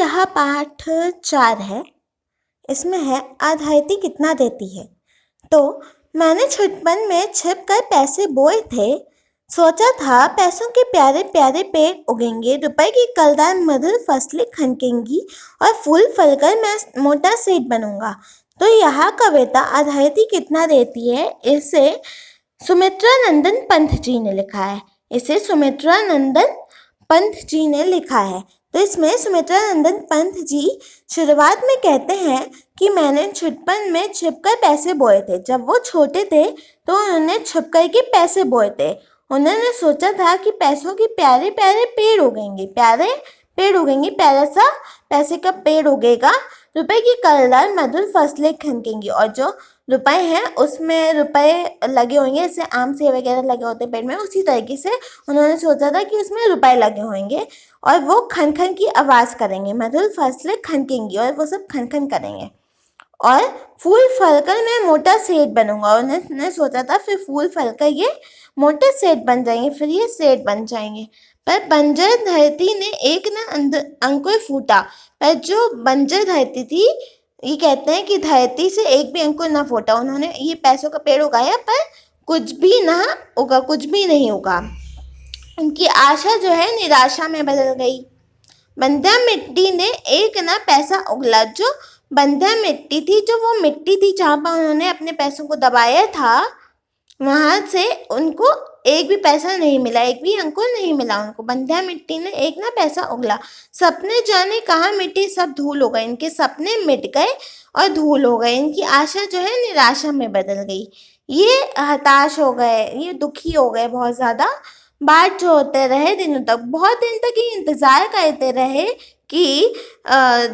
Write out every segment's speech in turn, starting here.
यहाँ पाठ 4 है। इसमें है आधायती कितना देती है। तो मैंने छुटपन में छिप कर पैसे बोए थे। सोचा था पैसों के प्यारे प्यारे पेड़ उगेंगे, रुपए की कलदार मधुर फसलें खनकेंगी और फूल फलकर मैं मोटा सेठ बनूंगा। तो यह कविता आधायती कितना देती है, इसे सुमित्रा नंदन पंत जी ने लिखा है। इसे सुमित्रा नंदन पंत जी ने लिखा है। तो इसमें सुमित्रा नंदन पंत जी शुरुआत में कहते हैं कि मैंने छुटपन में छिपकर पैसे बोए थे। जब वो छोटे थे तो उन्होंने छुप कर के पैसे बोए थे। उन्होंने सोचा था कि पैसों के प्यारे प्यारे पेड़ उगेंगे, प्यारे पेड़ उगेंगे, प्यारा सा पैसे का पेड़ उगेगा, रुपए की कलदार मधुर फसलें खनकेंगी और जो रुपए हैं उसमें रुपए लगे होंगे, जैसे आम सेब वगैरह लगे होते हैं पेड़ में, उसी तरीके से उन्होंने सोचा था कि उसमें रुपए लगे होंगे और वो खन खन की आवाज़ करेंगे, मधुर फसलें खनकेंगी और वो सब खन खन करेंगे और फूल फलकर मैं मोटा सेठ बनूंगा। और उन्होंने सोचा था फिर फूल फलकर ये मोटे सेठ बन जाएंगे, फिर ये सेठ बन जाएंगे। पर बंजर धरती ने एक ना अंकुर फूटा। पर जो बंजर धरती थी, ये कहते हैं कि धरती से एक भी अंकुर ना फूटा। उन्होंने ये पैसों का पेड़ उगाया पर कुछ भी ना उगा, कुछ भी नहीं उगा। उनकी आशा जो है निराशा में बदल गई। बंध्या मिट्टी ने एक ना पैसा उगला। जो बंध्या मिट्टी थी, जो वो मिट्टी थी जहाँ पर उन्होंने अपने पैसों को दबाया था, वहाँ से उनको एक भी पैसा नहीं मिला, एक भी अंकुर नहीं मिला उनको। बंध्या मिट्टी ने एक ना पैसा उगला। सपने जाने कहाँ मिटे, सब धूल हो गए। इनके सपने मिट गए और धूल हो गए। इनकी आशा जो है निराशा में बदल गई। ये हताश हो गए, ये दुखी हो गए बहुत ज़्यादा। बाट जो होते रहे दिनों तक, बहुत दिन तक ये इंतज़ार करते रहे कि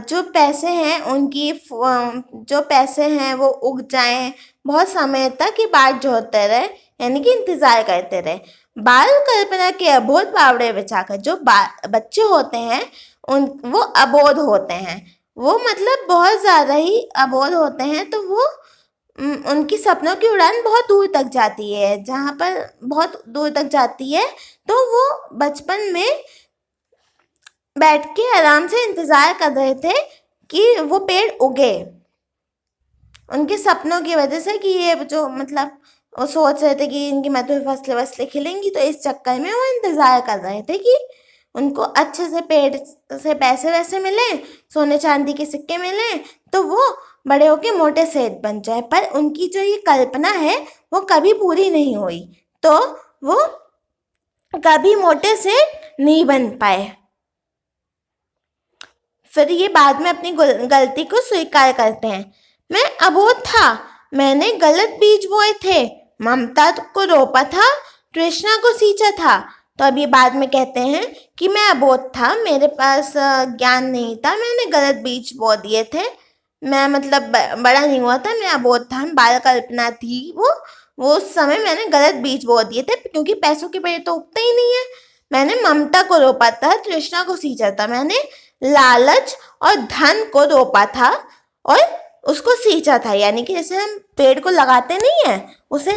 जो पैसे हैं उनकी जो पैसे हैं वो उग जाएं। बहुत समय तक ये बाट जो होते रहे, यानी कि इंतज़ार करते रहे। बाल कल्पना के अबोध बावड़े बिछाकर, जो बच्चे होते हैं वो अबोध होते हैं, वो मतलब बहुत ज़्यादा ही अबोध होते हैं। तो वो उनकी सपनों की उड़ान बहुत दूर तक जाती है, जहाँ पर बहुत दूर तक जाती है। तो वो बचपन में बैठ के आराम से इंतज़ार कर रहे थे कि वो पेड़ उगे, उनके सपनों की वजह से, कि ये जो मतलब वो सोच रहे थे कि इनकी मधुर फसलें वसलें खिलेंगी। तो इस चक्कर में वो इंतज़ार कर रहे थे कि उनको अच्छे से पेड़ से पैसे वैसे मिलें, सोने चांदी के सिक्के मिलें, तो वो बड़े होके मोटे सेठ बन जाए। पर उनकी जो ये कल्पना है वो कभी पूरी नहीं हुई, तो वो कभी मोटे सेठ नहीं बन पाए। फिर ये बाद में अपनी गलती को स्वीकार करते हैं। मैं अबोध था, मैंने गलत बीज बोए थे, ममता को रोपा था, तृष्णा को सींचा था। तो अब ये बाद में कहते हैं कि मैं अबोध था, मेरे पास ज्ञान नहीं था, मैंने गलत बीज बो दिए थे, मैं मतलब बड़ा नहीं हुआ था, मैं अबोध था, बाल कल्पना थी वो उस समय मैंने गलत बीज बो दिए थे, क्योंकि पैसों के पेड़ तो उगते ही नहीं है। मैंने ममता को रोपा था, तृष्णा को सींचा था, मैंने लालच और धन को रोपा था और उसको सींचा था। यानी कि जैसे हम पेड़ को लगाते नहीं हैं, उसे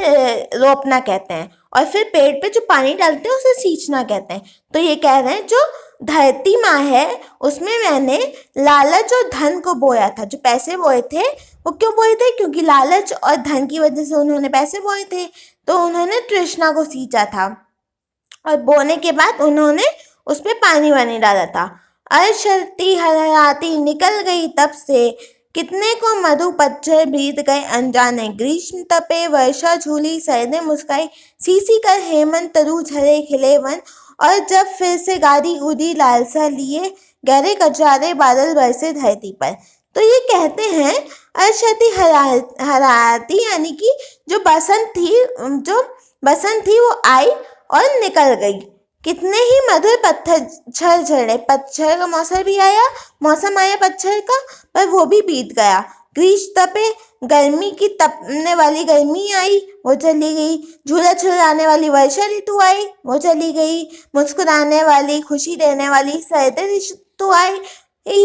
रोपना कहते हैं, और फिर पेड़ पे जो पानी डालते हैं उसे सींचना कहते हैं। तो ये कह रहे हैं जो धरती माँ है उसमें मैंने लालच और धन को बोया था। जो पैसे बोए थे वो क्यों बोए थे, क्योंकि लालच और धन की वजह से उन्होंने पैसे बोए थे। तो उन्होंने तृष्णा को सींचा था और बोने के बाद उन्होंने उस पर पानी वानी डाला था। अशरती हराती निकल गई तब से, कितने को मधु पतझड़ बीत गए अनजाने। ग्रीष्म तपे, वर्षा झूली, सर्दे मुस्काई, सीसी कर हेमंत तरु झरे खिले वन। और जब फिर से गाड़ी उड़ी लालसा लिए, गहरे कचारे बादल बरसे धरती पर। तो ये कहते हैं अशरती हराती, यानी कि जो बसंत थी वो आई और निकल गई। कितने ही मधुर पतझड़ झड़े, पतझड़ का मौसम आया पतझड़ का, पर वो भी बीत गया। ग्रीष्म तपे, गर्मी की तपने वाली गर्मी आई, वो चली गई। झूला झुलाने वाली वर्षा ऋतु आई, वो चली गई। मुस्कुराने वाली, खुशी देने वाली सर्द ऋतु आई,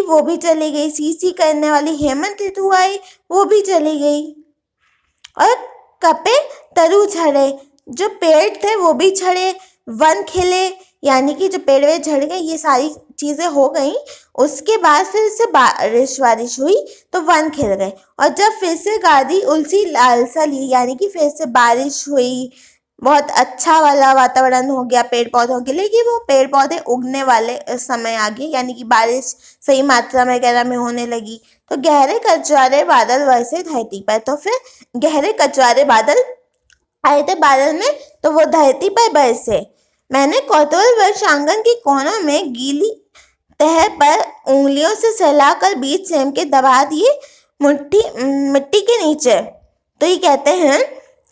वो भी चली गई। सीसी करने वाली हेमंत ऋतु आई, वो भी चली गई। और कपे तरु झड़े, जो पेड़ थे वो भी झड़े, वन खिले, यानी कि जो पेड़ वे झड़ गए, ये सारी चीज़ें हो गई, उसके बाद फिर से बारिश हुई तो वन खिल गए। और जब फिर से गाड़ी उलसी लालसा ली, यानी कि फिर से बारिश हुई, बहुत अच्छा वाला वातावरण हो गया पेड़ पौधों के लिए, कि वो पेड़ पौधे उगने वाले समय आ गए, यानी कि बारिश सही मात्रा में वगैरह में होने लगी। तो गहरे कचवारे बादल वैसे धरती पर, तो फिर गहरे कचवारे बादल आए थे बादल में, तो वो धरती पर बरसे। मैंने कौतूहलवश आंगन के कोनों में गीली तह पर उंगलियों से सहलाकर बीज सेम के दबा दिए मिट्टी के नीचे। तो ये कहते हैं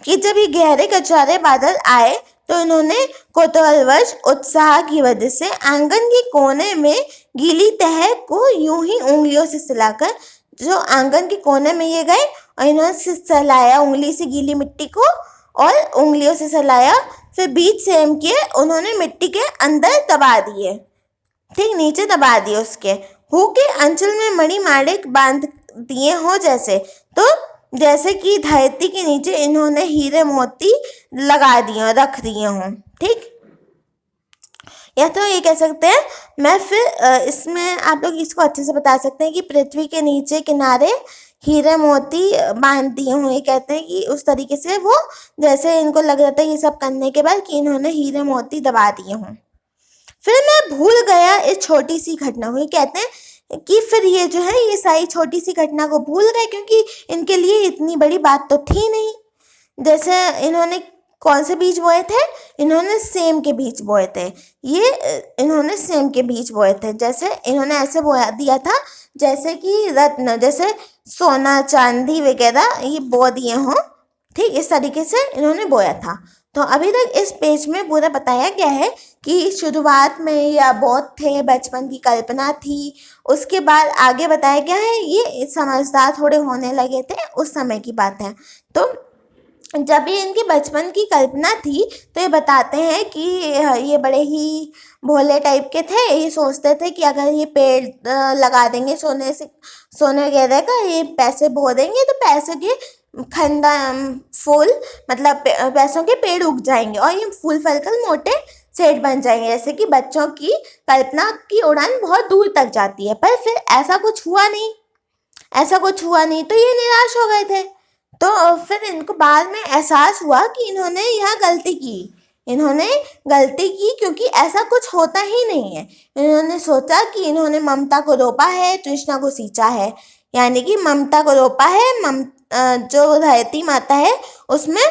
कि जब ये गहरे कचवारे बादल आए तो इन्होंने कौतूहलवश उत्साह की वजह से आंगन के कोने में गीली तह को यूं ही उंगलियों से सहलाकर, जो आंगन के कोने में ये गए और इन्होंने सहलाया उंगली से गीली मिट्टी को, और उंगलियों से सहलाया, फिर बीज सेम के उन्होंने मिट्टी के अंदर दबा दिए, ठीक नीचे दबा दिए उसके। हु के अंचल में मणि माणिक बांध दिए हो जैसे, तो जैसे कि धरती के नीचे इन्होंने हीरे मोती लगा दिए, रख दिए हों, ठीक। या तो ये कह सकते हैं, मैं फिर इसमें आप लोग इसको अच्छे से बता सकते हैं कि पृथ्वी के नीचे किनारे हीरे मोती बांध दिए हों। ये कहते हैं कि उस तरीके से वो, जैसे इनको लग रहा था ये सब करने के बाद कि इन्होंने हीरे मोती दबा दिए हों। फिर मैं भूल गया इस छोटी सी घटना को। ये कहते हैं कि फिर ये जो है ये सारी छोटी सी घटना को भूल गए, क्योंकि इनके लिए इतनी बड़ी बात तो थी नहीं। जैसे इन्होंने कौन से बीज बोए थे, इन्होंने सेम के बीज बोए थे। ये इन्होंने सेम के बीज बोए थे, जैसे इन्होंने ऐसे बोया दिया था जैसे कि रत्न, जैसे सोना चांदी वगैरह ये बो दिए हों, ठीक इस तरीके से इन्होंने बोया था। तो अभी तक इस पेज में पूरा बताया गया है कि शुरुआत में ये अबोध थे, बचपन की कल्पना थी, उसके बाद आगे बताया गया है ये समझदार थोड़े होने लगे थे, उस समय की बात है। तो जब ये इनकी बचपन की कल्पना थी तो ये बताते हैं कि ये बड़े ही भोले टाइप के थे। ये सोचते थे कि अगर ये पेड़ लगा देंगे सोने वगैरह का, ये पैसे बो देंगे तो पैसे के फूल, मतलब पैसों के पेड़ उग जाएंगे और ये फूल फल कर मोटे सेठ बन जाएंगे। जैसे कि बच्चों की कल्पना की उड़ान बहुत दूर तक जाती है, पर फिर ऐसा कुछ हुआ नहीं, तो ये निराश हो गए थे। तो फिर इनको बाद में एहसास हुआ कि इन्होंने यह गलती की क्योंकि ऐसा कुछ होता ही नहीं है। इन्होंने सोचा कि इन्होंने ममता को रोपा है, तृष्णा को सींचा है, यानी कि ममता को रोपा है, जो धरती माता है उसमें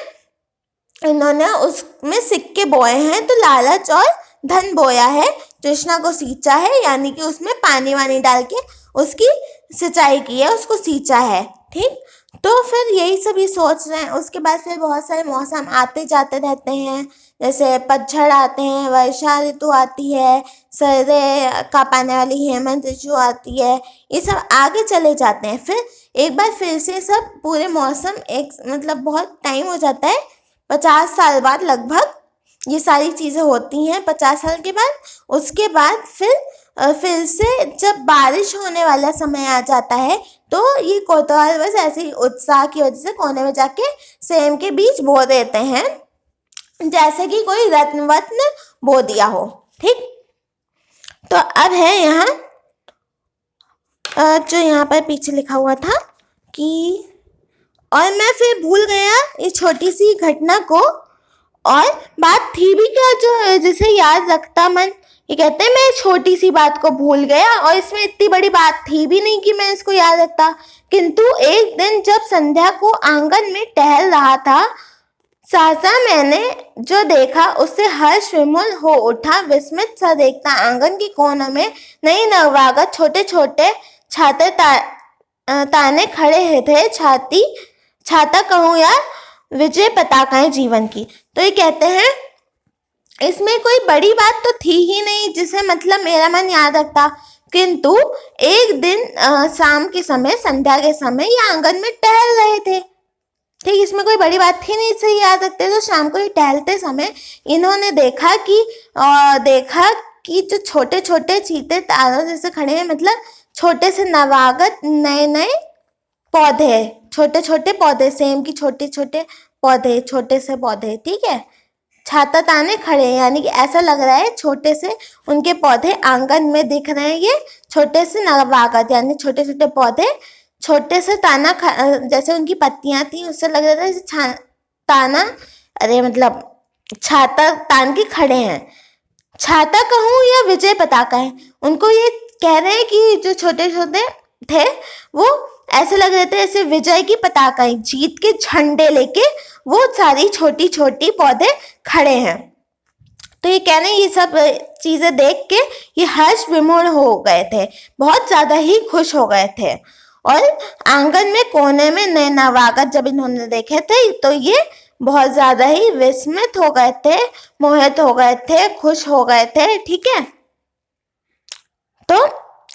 इन्होंने उसमें सिक्के बोए हैं, तो लालच और धन बोया है। तृष्णा को सींचा है, यानी कि उसमें पानी वानी डाल के उसकी सिंचाई की है, उसको सींचा है, ठीक। तो फिर यही सब ये सोच रहे हैं। उसके बाद फिर बहुत सारे मौसम आते जाते रहते हैं, जैसे पतझड़ आते हैं, वर्षा ऋतु आती है, सर्दी का पाने वाली हेमंत ऋतु आती है, ये सब आगे चले जाते हैं। फिर एक बार फिर से सब पूरे मौसम एक मतलब बहुत टाइम हो जाता है, 50 साल बाद लगभग ये सारी चीज़ें होती हैं, 50 साल के बाद। उसके बाद फिर से जब बारिश होने वाला समय आ जाता है तो ये कोतवाल बस ऐसे ही उत्साह की वजह से कोने में जाके सेम के बीज बो देते हैं, जैसे कि कोई रत्न बो दिया हो, ठीक। तो अब है यहाँ जो यहाँ पर पीछे लिखा हुआ था कि और मैं फिर भूल गया इस छोटी सी घटना को, और बात थी भी क्या जो जिसे याद रखता मन। ये कहते हैं मैं छोटी सी बात को भूल गया और इसमें इतनी बड़ी बात थी भी नहीं कि मैं इसको याद रखता। किंतु एक दिन जब संध्या को आंगन में टहल रहा था, सहसा मैंने जो देखा उससे हर्ष विमुल हो उठा। विस्मित सा देखता आंगन के कोने में नई नववागत छोटे छोटे छाते ताने खड़े थे। छाता कहूँ या विजय पताकाएं जीवन की। तो ये कहते हैं इसमें कोई बड़ी बात तो थी ही नहीं जिसे मतलब मेरा मन याद रखता, किंतु एक दिन शाम के समय, संध्या के समय ये आंगन में टहल रहे थे, ठीक। इसमें कोई बड़ी बात थी नहीं इसे याद रखते। तो शाम को ही टहलते समय इन्होंने देखा कि जो छोटे छोटे चीते तारों जैसे खड़े हैं, मतलब छोटे से नवागत नए पौधे, छोटे छोटे पौधे, सेम की छोटे छोटे पौधे, छोटे से पौधे, ठीक है, छाता ताने खड़े हैं, यानी कि ऐसा लग रहा है छोटे से उनके पौधे आंगन में दिख रहे हैं। ये छोटे से नवागत यानी छोटे छोटे पौधे छोटे से जैसे उनकी पत्तियां थी, उससे लग रहा था जैसे ताना अरे मतलब छाता तान के खड़े हैं। छाता कहूँ या विजय पताका है, उनको ये कह रहे हैं कि जो छोटे छोटे थे वो ऐसे लग रहे थे जैसे विजय की पताका है, जीत के झंडे लेके वो सारी छोटी छोटी पौधे खड़े हैं। तो ये कह रहे हैं ये सब चीजें देख के ये हर्ष विमूढ़ हो गए थे, बहुत ज्यादा ही खुश हो गए थे। और आंगन में कोने में नए नवागत जब इन्होंने देखे थे तो ये बहुत ज्यादा ही विस्मित हो गए थे, मोहित हो गए थे, खुश हो गए थे। ठीक है, तो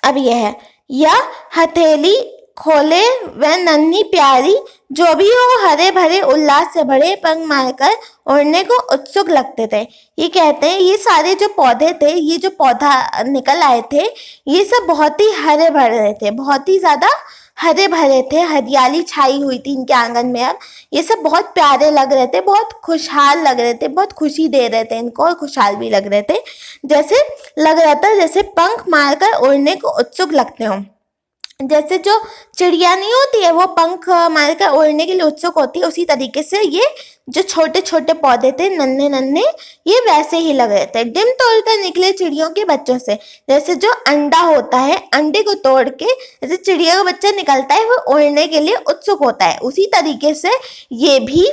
अब यह है, यह हथेली खोले वह नन्ही प्यारी, जो भी हो हरे भरे उल्लास से भरे पंख मारकर उड़ने को उत्सुक लगते थे। ये कहते हैं ये सारे जो पौधे थे, ये जो पौधा निकल आए थे, ये सब बहुत ही हरे भरे थे, बहुत ही ज्यादा हरे भरे थे, हरियाली छाई हुई थी इनके आंगन में। अब ये सब बहुत प्यारे लग रहे थे, बहुत खुशहाल लग रहे थे, बहुत खुशी दे रहे थे इनको और खुशहाल भी लग रहे थे। जैसे लग रहा था जैसे पंख मारकर उड़ने को उत्सुक लगते हों। जैसे जो चिड़िया नहीं होती है वो पंख मारकर उड़ने के लिए उत्सुक होती है, उसी तरीके से ये जो छोटे छोटे पौधे थे नन्हे नन्हे, ये वैसे ही लग रहे थे। डिम तोड़कर निकले चिड़ियों के बच्चों से, जैसे जो अंडा होता है, अंडे को तोड़ के जैसे चिड़िया का बच्चा निकलता है वो उड़ने के लिए उत्सुक होता है, उसी तरीके से ये भी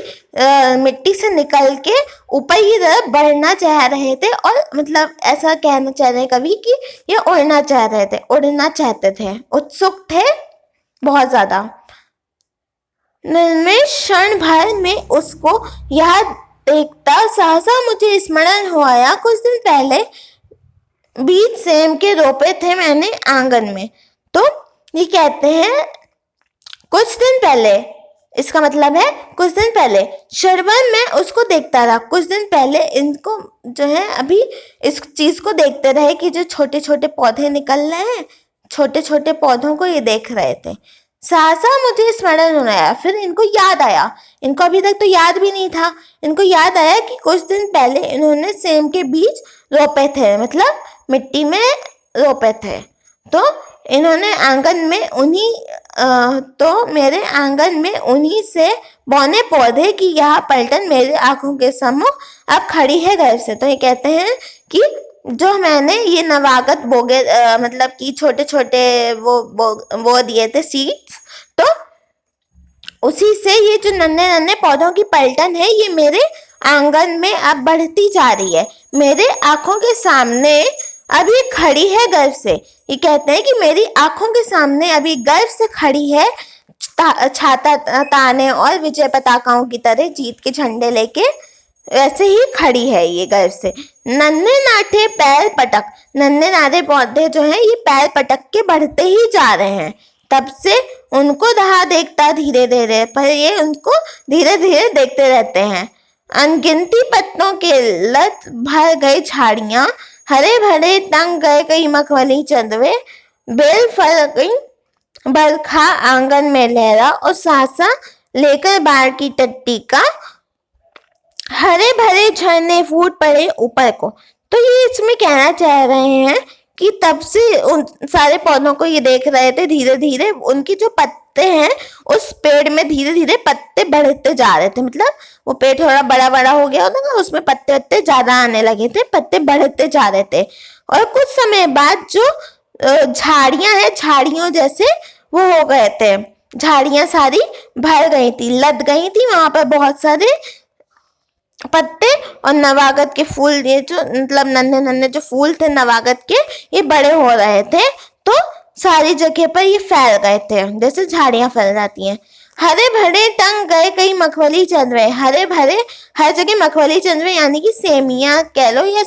मिट्टी से निकल के ऊपर की तरफ बढ़ना चाह रहे थे। और मतलब ऐसा कहना चाह रहे कवि कि ये उड़ना चाह रहे थे, उड़ना चाहते थे, उत्सुक थे बहुत ज्यादा। निर्मेश क्षण भर में उसको यह देखता सहसा मुझे स्मरण हो आया, कुछ दिन पहले बीज सेम के रोपे थे मैंने आंगन में। तो ये कहते हैं कुछ दिन पहले, इसका मतलब है कुछ दिन पहले श्रवण में उसको देखता रहा, कुछ दिन पहले इनको जो है अभी इस चीज को देखते रहे कि जो छोटे छोटे पौधे निकल रहे हैं, छोटे छोटे पौधों को ये देख रहे थे। सहसा मुझे स्मरण होने आया, फिर इनको याद आया, इनको अभी तक तो याद भी नहीं था, इनको याद आया कि कुछ दिन पहले इन्होंने सेम के बीज रोपे थे, मतलब मिट्टी में रोपे थे। तो इन्होंने आंगन में तो मेरे आंगन में उन्हीं से बौने पौधे की यह पलटन मेरे आंखों के सम्मुख अब खड़ी है घर से। तो ये कहते हैं कि जो मैंने ये नवागत बोगे मतलब कि छोटे छोटे वो दिए थे सीड्स, तो उसी से ये जो नन्हे नन्हे पौधों की पलटन है ये मेरे आंगन में अब बढ़ती जा रही है, मेरे आंखों के सामने अभी खड़ी है गर्व से। ये कहते हैं कि मेरी आंखों के सामने अभी गर्व से खड़ी है, छाता ताने और विजय पताकाओं की तरह जीत के झंडे लेके वैसे ही खड़ी है ये गर्व से। नन्हे नाटे पैर पटक, नन्हे नाटे पौधे जो हैं ये पैर पटक के बढ़ते ही जा रहे हैं। तब से उनको रहा देखता धीरे धीरे, पर ये उनको धीरे धीरे देखते रहते हैं। अनगिनती पत्तों के लत भर गई झाड़ियां, हरे भरे तंग गए कई मखमली चंदवे, बेल फल गई बरखा आंगन में लहरा और सासा लेकर बाढ़ की टट्टी का, हरे भरे झरने फूट पड़े ऊपर को। तो ये इसमें कहना चाह रहे हैं कि तब से उन सारे पौधों को ये देख रहे थे, धीरे धीरे उनकी जो पत्ते हैं उस पेड़ में धीरे धीरे पत्ते बढ़ते जा रहे थे, मतलब वो पेड़ थोड़ा बड़ा बड़ा हो गया होता ना, उसमें पत्ते वत्ते ज्यादा आने लगे थे, पत्ते बढ़ते जा रहे थे। और कुछ समय बाद जो झाड़ियां हैं, झाड़ियों जैसे वो हो गए थे, झाड़ियां सारी भर गई थी, लद गई थी, वहां पर बहुत सारे पत्ते और नवागत के फूल, ये जो मतलब नन्हे नन्हे जो फूल थे नवागत के, ये बड़े हो रहे थे। तो सारी जगह पर ये फैल गए थे जैसे झाड़ियां फैल जाती हैं। हरे भरे टंग गए कई मखमली चंद्रे, हरे भरे हर जगह मखमली चंद्रे यानी कि सेमिया कह लो, या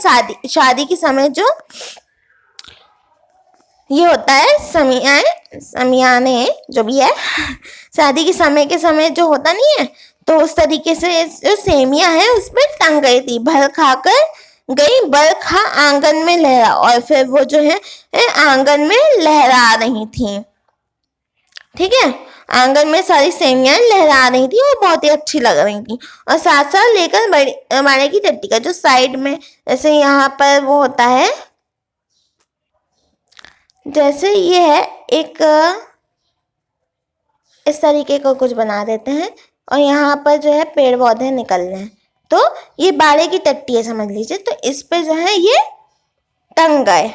शादी के समय जो ये होता है समियाने जो भी है शादी के समय जो होता नहीं है, तो उस तरीके से जो सेमिया है उस पर टंग गई थी। भर खाकर गई बरखा आंगन में लहरा, और फिर वो जो है आंगन में लहरा रही थी। ठीक है, आंगन में सारी सेवियां लहरा रही थी और बहुत ही अच्छी लग रही थी। और साथ साथ लेकर बड़े की टट्टी का जो साइड में जैसे यहाँ पर वो होता है, जैसे ये है एक इस तरीके का कुछ बना देते हैं और यहाँ पर जो है पेड़ पौधे निकल रहे हैं, तो ये बाड़े की टट्टी है समझ लीजिए। तो इस पे जो है ये टंग गए।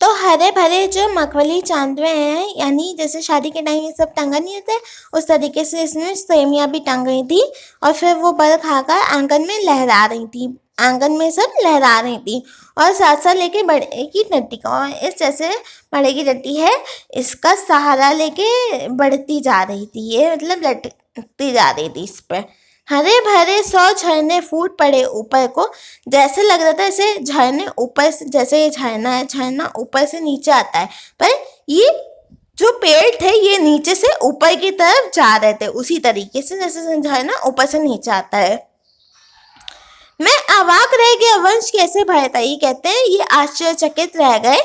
तो हरे भरे जो मखमली चांदवे हैं, यानी जैसे शादी के टाइम ये सब टंगा नहीं होता है, उस तरीके से इसमें सेमियां भी टंग गई थी और फिर वो बल खाकर आंगन में लहरा रही थी। आंगन में सब लहरा रही थी और साथ साथ लेके बड़े की टट्टी का, और इस जैसे बड़े की टट्टी है इसका सहारा लेके बढ़ती जा रही थी, ये मतलब लटकती जा रही थी इस पर। हरे भरे 100 झरने फूट पड़े ऊपर को, जैसे लग रहा था ऐसे झरने ऊपर से, जैसे ये झरना है, झरना ऊपर से नीचे आता है, पर ये जो पेड़ थे ये नीचे से ऊपर की तरफ जा रहे थे, उसी तरीके से जैसे झरना ऊपर से नीचे आता है। मैं अवाक रह गया, वंश कैसे भरता, ये कहते हैं ये आश्चर्यचकित रह गए,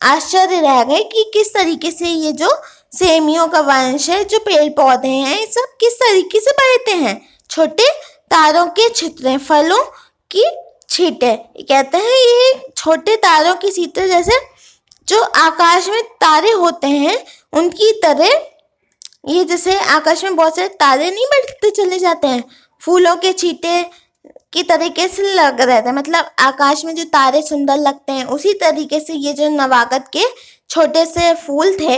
आश्चर्य रह गए कि किस तरीके से ये जो सेमियों का वंश है, जो पेड़ पौधे हैं, ये सब किस तरीके से बढ़ते हैं। छोटे तारों के छितरे, फलों की छींटे, कहते हैं ये छोटे तारों की छींटे, जैसे जो आकाश में तारे होते हैं उनकी तरह ये, जैसे आकाश में बहुत सारे तारे नहीं बढ़ते चले जाते हैं, फूलों के छींटे की तरीके से लग रहे थे, मतलब आकाश में जो तारे सुंदर लगते हैं उसी तरीके से ये जो नवागत के छोटे से फूल थे,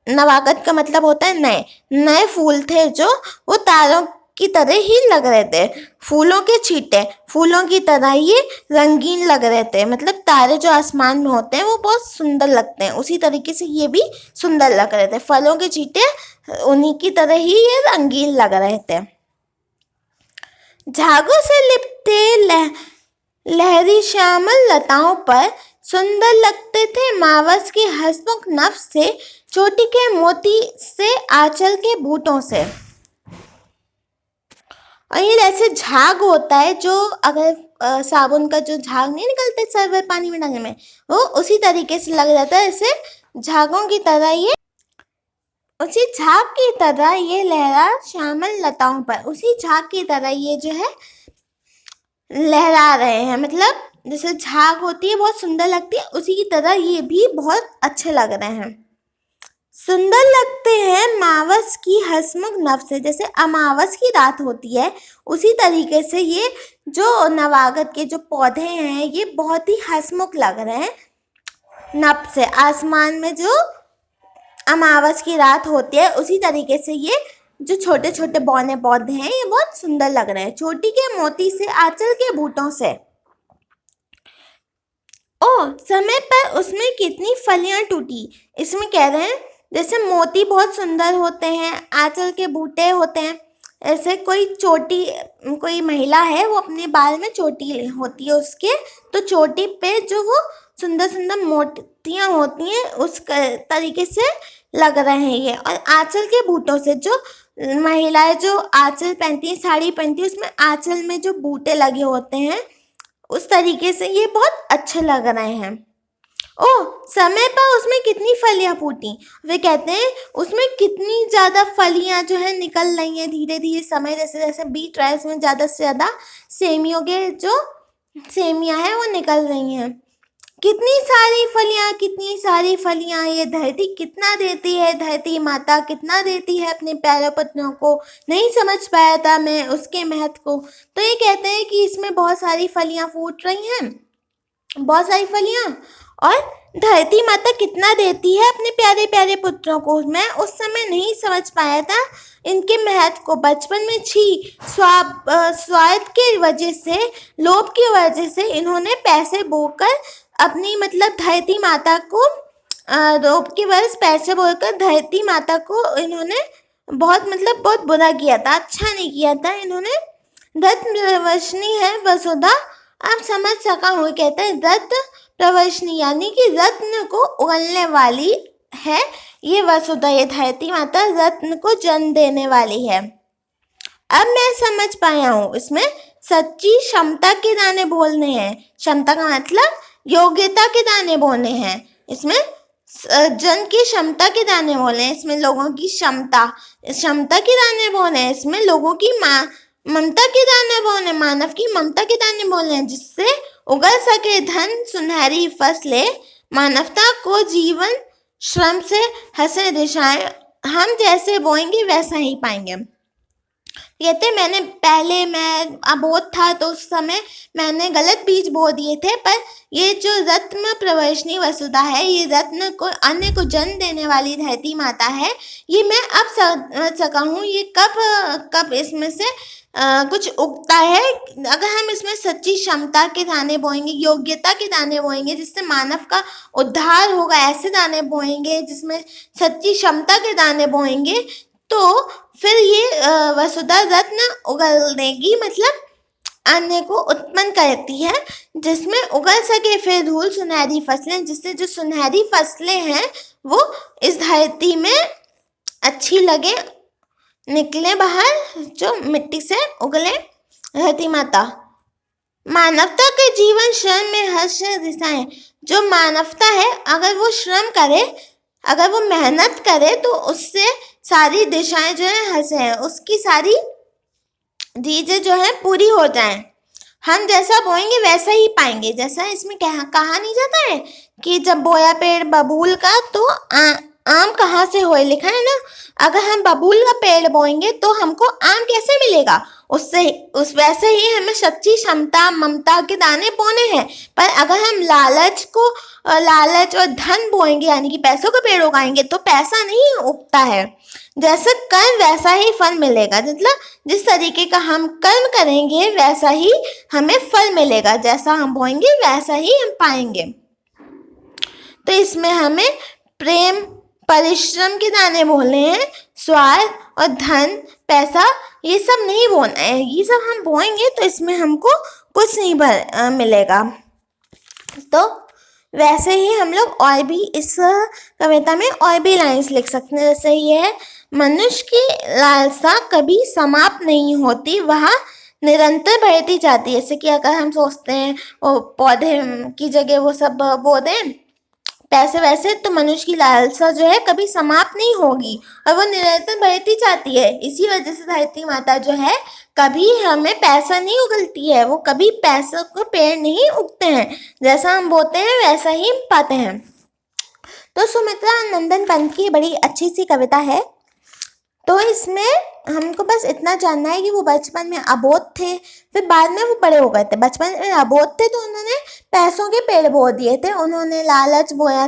नवागत का मतलब होता है नए नए फूल थे, जो वो तारों की तरह ही लग रहे थे। फूलों के छींटे फूलों की तरह ये रंगीन लग रहे थे, मतलब तारे जो आसमान में होते हैं वो बहुत सुंदर लगते हैं, उसी तरीके से ये भी सुंदर लग रहे थे। फलों के छींटे उन्हीं की तरह ही ये रंगीन लग रहे थे। झागों से लिपटे लहरी श्यामल लताओं पर सुंदर लगते थे मावस के हंसमुख नभ से, चोटी के मोती से, आंचल के बूटों से। और ये जैसे झाग होता है, जो अगर साबुन का जो झाग नहीं निकलते सर्वर पानी में डालने में, वो उसी तरीके से लग जाता है, ऐसे झागों की तरह ये, उसी झाग की तरह ये लहरा श्यामल लताओं पर, उसी झाग की तरह ये जो है लहरा रहे हैं, मतलब जैसे झाग होती है बहुत सुंदर लगती है, उसी की तरह ये भी बहुत अच्छे लग रहे हैं। सुंदर लगते हैं मावस की हंसमुख नभ से, जैसे अमावस की रात होती है उसी तरीके से ये जो नवागत के जो पौधे हैं ये बहुत ही हंसमुख लग रहे हैं नभ से। आसमान में जो अमावस की रात होती है उसी तरीके से ये जो छोटे छोटे बौने पौधे हैं ये बहुत सुंदर लग रहे हैं, चोटी के मोती से, आंचल के बूटों से। ओ समय पर उसमें कितनी फलियां टूटी, इसमें कह रहे हैं जैसे मोती बहुत सुंदर होते हैं, आंचल के बूटे होते हैं, ऐसे कोई महिला है वो अपने बाल में चोटी होती है उसके, तो चोटी पे जो वो सुंदर सुंदर मोतियाँ होती हैं उस तरीके से लग रहे हैं ये। और आंचल के बूटों से, जो महिलाएं जो आंचल पहनती हैं, साड़ी पहनती है, उसमें आंचल में जो बूटे लगे होते हैं उस तरीके से ये बहुत अच्छे लग रहे हैं। ओ समय पर उसमें कितनी फलियां फूटी, वे कहते हैं उसमें कितनी ज़्यादा फलियां जो है निकल रही हैं, धीरे धीरे समय जैसे जैसे बीत रहा है इसमें ज़्यादा से ज़्यादा सेमियों के जो सेमियां हैं वो निकल रही हैं। कितनी सारी फलियां, ये धरती कितना देती है, धरती माता कितना देती है अपने प्यारे पुत्रों को, नहीं समझ पाया था मैं उसके महत्व को। तो ये कहते हैं कि इसमें बहुत सारी फलियां फूट रही हैं, बहुत सारी फलियां, और धरती माता कितना देती है अपने प्यारे प्यारे पुत्रों को। मैं उस समय नहीं समझ पाया था इनके महत्व को, बचपन में स्वार्थ की वजह से, लोभ की वजह से इन्होंने पैसे बोकर अपनी मतलब धरती माता को, लोभ की वजह से पैसे बोकर धरती माता को इन्होंने बहुत बुरा किया था, अच्छा नहीं किया था इन्होंने। रत्न प्रवर्षणी है वसुधा, आप समझ सका हूँ, कहते हैं रत्न प्रवर्षणी यानी कि रत्न को उगलने वाली है ये वसुधा, ये धरती माता रत्न को जन्म देने वाली है। अब मैं समझ पाया हूँ इसमें सच्ची क्षमता के दाने बोलने हैं। क्षमता का मतलब योग्यता के दाने बोने हैं, इसमें जन की क्षमता के दाने बोले हैं, इसमें लोगों की क्षमता के दाने बोले हैं, इसमें लोगों की ममता के दाने बोले, मानव की ममता के दाने बोले हैं, जिससे उगल सके धन सुनहरी फसलें, मानवता को जीवन श्रम से हंसे दिशाएं, हम जैसे बोएंगे वैसा ही पाएंगे। कहते मैं अबोध था तो उस समय मैंने गलत बीज बो दिए थे, पर ये जो रत्न प्रवर्षणी वसुधा है, ये रत्न को अन्य को जन्म देने वाली धरती माता है, ये मैं अब समझ सका हूँ ये कब इसमें से कुछ उगता है। अगर हम इसमें सच्ची क्षमता के दाने बोएंगे, योग्यता के दाने बोएंगे, जिससे मानव का उद्धार होगा, ऐसे दाने बोएंगे जिसमें सच्ची क्षमता के दाने बोएंगे, तो फिर ये वसुधा रत्न उगल देगी, मतलब अन्न को उत्पन्न करती है, जिसमें उगल सके फिर धूल सुनहरी फसलें, जिससे जो सुनहरी फसलें हैं वो इस धरती में अच्छी लगे, निकले बाहर, जो मिट्टी से उगले धरती माता। मानवता के जीवन श्रम में हर्ष दिशाएं, जो मानवता है अगर वो श्रम करे, अगर वो मेहनत करे, तो उससे सारी दिशाएं जो है हंसे हैं, उसकी सारी चीजें जो है पूरी हो जाएं। हम जैसा बोएंगे वैसा ही पाएंगे। जैसा इसमें कहा नहीं जाता है कि जब बोया पेड़ बबूल का तो आम कहाँ से होए, लिखा है ना। अगर हम बबूल का पेड़ बोएंगे तो हमको आम कैसे मिलेगा, उस वैसे ही हमें सच्ची क्षमता ममता के दाने बोने हैं। पर अगर हम लालच और धन बोएंगे, यानी कि पैसों का पेड़ उगाएंगे, तो पैसा नहीं उगता है। जैसा कर्म वैसा ही फल मिलेगा, मतलब जिस तरीके का हम कर्म करेंगे वैसा ही हमें फल मिलेगा, जैसा हम बोएंगे वैसा ही हम पाएंगे। तो इसमें हमें प्रेम परिश्रम के दाने बोलने हैं, स्वार्थ और धन पैसा ये सब नहीं बोना है। ये सब हम बोएंगे तो इसमें हमको कुछ नहीं मिलेगा। तो वैसे ही हम लोग और भी इस कविता में और भी लाइन्स लिख सकते हैं। जैसे ये है, मनुष्य की लालसा कभी समाप्त नहीं होती, वह निरंतर बढ़ती जाती है। जैसे कि अगर हम सोचते हैं वो पौधे की जगह वो सब बो दें पैसे, वैसे तो मनुष्य की लालसा जो है कभी समाप्त नहीं होगी और वो निरंतर बढ़ती जाती है। इसी वजह से धरती माता जो है कभी हमें पैसा नहीं उगलती है, वो कभी पैसों को पेड़ नहीं उगते हैं, जैसा हम बोते हैं वैसा ही पाते हैं। तो सुमित्रा नंदन पंत की बड़ी अच्छी सी कविता है। तो इसमें हमको बस इतना जानना है कि वो बचपन में अबोध थे, फिर बाद में वो बड़े हो गए थे। बचपन में अबोध थे तो उन्होंने पैसों के पेड़ बो दिए थे, उन्होंने लालच बोया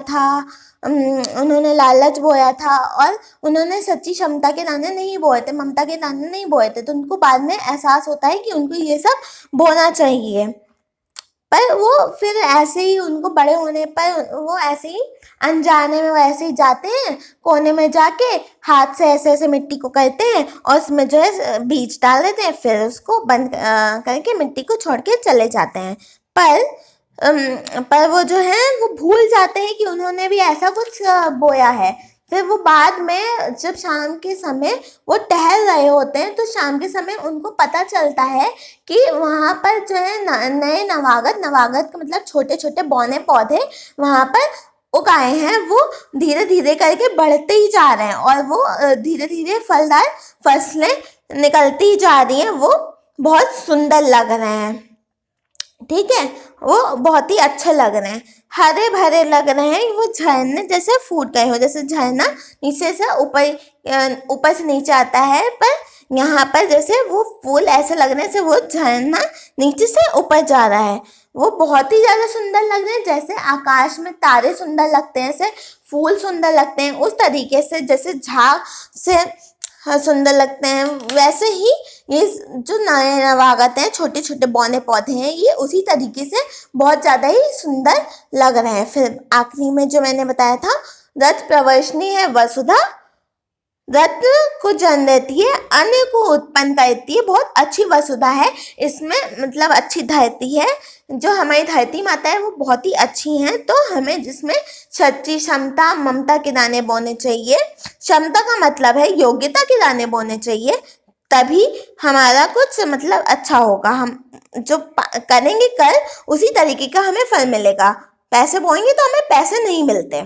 था और उन्होंने सच्ची क्षमता के दाने नहीं बोए थे, ममता के दाने नहीं बोए थे। तो उनको बाद में एहसास होता है कि उनको ये सब बोना चाहिए, पर वो फिर ऐसे ही उनको बड़े होने पर वो ऐसे ही अनजाने में वो ऐसे ही जाते हैं, कोने में जाके हाथ से ऐसे ऐसे मिट्टी को करते हैं और उसमें जो है बीज डाल देते हैं, फिर उसको बंद करके मिट्टी को छोड़ के चले जाते हैं। पर वो जो है वो भूल जाते हैं कि उन्होंने भी ऐसा कुछ बोया है। फिर वो बाद में जब शाम के समय वो टहल रहे होते हैं तो शाम के समय उनको पता चलता है कि वहाँ पर जो है नए नवागत का मतलब छोटे छोटे बौने पौधे वहाँ पर उगाए हैं, वो धीरे धीरे करके बढ़ते ही जा रहे हैं और वो धीरे धीरे फलदार फसलें निकलती जा रही हैं, वो बहुत सुंदर लग रहे हैं। ठीक है, वो बहुत ही अच्छे लग रहे हैं, हरे भरे लग रहे हैं, वो झरने जैसे फूट गए हो, जैसे झरना नीचे से ऊपर से नीचे आता है, पर यहाँ पर जैसे वो फूल ऐसे लग रहे हैं जैसे वो झरना नीचे से ऊपर जा रहा है। वो बहुत ही ज़्यादा सुंदर लग रहे हैं, जैसे आकाश में तारे सुंदर लगते हैं, जैसे फूल सुंदर लगते हैं, उस तरीके से जैसे झाग से सुंदर लगते हैं, वैसे ही ये जो नए नवागत हैं, छोटे छोटे बौने पौधे हैं, ये उसी तरीके से बहुत ज़्यादा ही सुंदर लग रहे हैं। फिर आखिरी में जो मैंने बताया था, रथ प्रवर्षणी है वसुधा, रत्न को जन्म देती है, अन्न को उत्पन्न करती है, बहुत अच्छी वसुधा है। इसमें मतलब अच्छी धरती है, जो हमारी धरती माता है वो बहुत ही अच्छी हैं। तो हमें जिसमें सच्ची क्षमता ममता के दाने बोने चाहिए, क्षमता का मतलब है योग्यता के दाने बोने चाहिए, तभी हमारा कुछ मतलब अच्छा होगा। हम जो करेंगे उसी तरीके का हमें फल मिलेगा। पैसे बोएंगे तो हमें पैसे नहीं मिलते।